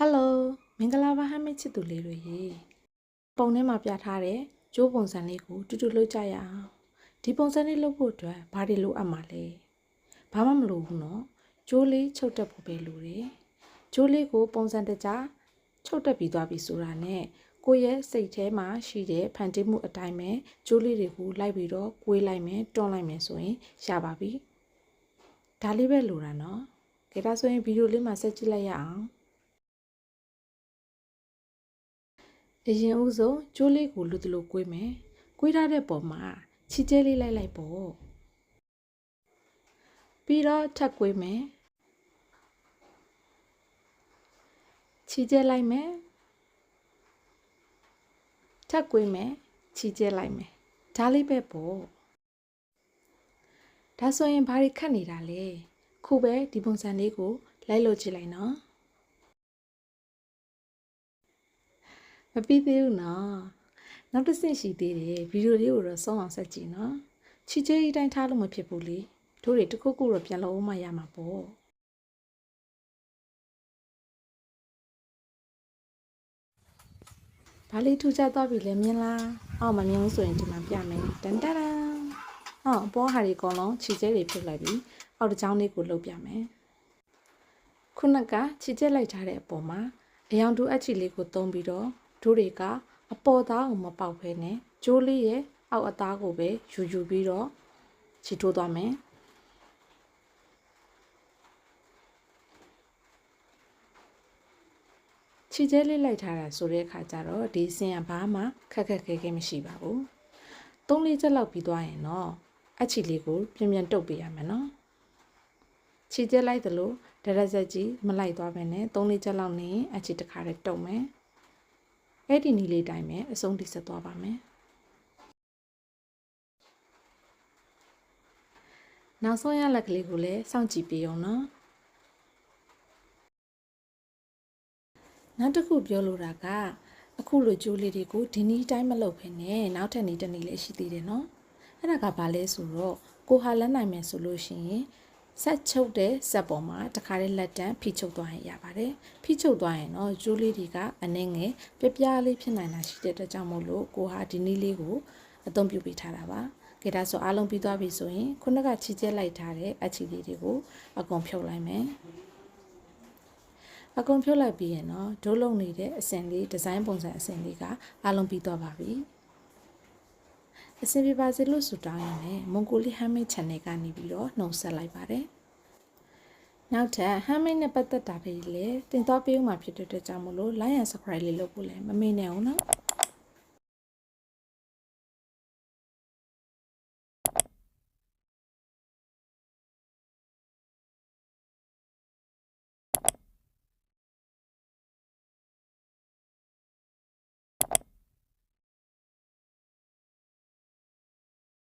Hello မင်္ဂလာပါဟမ်းမချစ်သူလေးတွေရေပုံထဲမှာပြထားတဲ့ကျိုးပုံစံလေးကိုတူတူလုပ်ကြရအောင်ဒီပုံစံလေးလုပ်ဖို့အတွက်ဘာတွေလိုအပ်မှာလဲဘာမှမလိုဘူးနော်ကျိုးလေးချုပ်တက်ဖို့ပဲလိုတယ်ကျိုးလေးကိုပုံစံတကျချုပ်တက်ပြီးသွားပြီဆိုတာနဲ့ကိုယ့်ရဲ့စိတ်ထဲမှာရှိတဲ့ဖန်တီးမှုအတိုင်းပဲကျိုးလေးတွေကိုလိုက်ပြီးတော့ကွေးလိုက်မယ်တွန်းလိုက်မယ်ဆိုရင်ရပါပြီဒါလေးပဲလိုတာနော်ကဲဒါဆိုရင်ဗီဒီယိုလေးမှာဆက်ကြည့်လိုက်ရအောင်အရင်ဦးဆုံးကျိုးလေးကိုလူတလို့ကွေးမယ်ကွေးထားတဲ့ပုံမှာချီကျဲလေးလိုက်ပေါ့ပြီးတော့ထပ်ကွေးမယ်ချီကျဲလိုက်မယ်ထပ်ကွေးမယ်ချီကျဲလိုက်မယ်ဒါလေးပဲပေါ့ဒါဆိုရင်ဘာတွေခတ်နေတာလဲခုပဲဒီပုံစံလေးကိုလိုက်လို့ကြည့်လိုက်နော်မပြီးသေးဘူးနော်နောက်တစ်ဆင့်ရှိသေးတယ်ဗီဒီယိုလေးကိုတော့ဆုံးအောင်ဆက်ကြည့်နော်ချီကျဲကြီးတိုင်းထားလို့မဖြစ်ဘူးလေတို့တွေတစ်ခုခုတော့ပြန်လို့မှရမှာပေါ့ဘာလေးထူးခြားသွားပြီလဲမြင်လားအော်မမြင်ဘူးဆိုရင်ဒီမှာပြမယ်တန်တန်အော်အပေါ်ဟာဒီအကုန်လုံးချီကျဲတွေဖြုတ်လိုက်ပြီအောက်တစ်ချောင်းလေးကိုလှုပ်ပြမယ်ခုနကချီကျဲလိုက်ထားတဲ့အပေါ်မှာအယောင်တူအချီလေးကိုသုံးပြီးတော့တို့တွေကအပေါ်သားကိုမပေါက်ဖဲနဲ့ကျိုးလေးရဲ့အောက်အသားကိုပဲယူပြီးတော့ချီထိုးသွားမယ်ချီကျဲလေးလိုက်ထားတာဆိုတဲ့အခါကျတော့ဒီစင်ကဘာမှခက်ခဲမရှိပါဘူး3-4ချက်လောက်ပြီးသွားရင်တော့အချီလေးကိုပြန်တုပ်ပေးရမယ်နော်ချီကျဲလိုက်သလိုဒရက်ဆက်ကြီးမလိုက်သွားဘဲနဲ့3-4ချက်လောက်နေအချီတစ်ခါတည်းတုပ်မယ်အဲ့ဒီနီလေးတိုင်းပဲအဆုံးထိဆက်သွားပါမယ်နောက်ဆုံးရလက်ကလေးကိုလည်းစောင့်ကြည့်ပေးအောင်နော်နောက်တစ်ခုပြောလိုတာကအခုလိုကြိုးလေးတွေကိုဒီနည်းတိုင်းမလုပ်ဘဲနဲ့နောက်ထပ်နည်းတစ်နည်းလည်းရှိသေးတယ်နော်အဲ့ဒါကဘာလဲဆိုတော့ကိုဟာလက်နိုင်မယ်ဆိုလို့ရှိရင်ဆက်ချုပ်တဲ့ဆက်ပေါ်မှာတခါလေးလက်တန်းဖိချုပ်သွားရင်ရပါတယ်ဖိချုပ်သွားရင်တော့ကျိုးလေးတွေကအနှဲငယ်ပြလေးဖြစ်နိုင်တာရှိတဲ့အတွက်ကြောင့်မို့လို့ကိုဟာဒီနည်းလေးကိုအသုံးပြုပေးထားတာပါကဲဒါဆိုအားလုံးပြီးသွားပြီဆိုရင်ခုနကချီကျဲလိုက်ထားတဲ့အချီလေးတွေကိုအကုန်ဖြုတ်လိုက်မယ်အကုန်ဖြုတ်လိုက်ပြီးရင်တော့ဒိုးလုံးနေတဲ့အစင်လေးဒီဇိုင်းပုံစံအစင်လေးကအားလုံးပြီးသွားပါပြီအဆင်ပြေပါစေလို့ဆုတောင်းရမယ်မွန်ဂိုလီဟမ်းမိတ် channel ကနေပြီးတော့နှုတ်ဆက်လိုက်ပါတယ်နောက်ထပ်ဟမ်းမိတ်နဲ့ပတ်သက်တာတွေလည်းတင်သွားပေးဦးမှာဖြစ်တဲ့အတွက်ကြောင့်မို့လို့ like and subscribe လေးလုပ်ဖို့လည်းမမေ့နဲ့အောင်နော်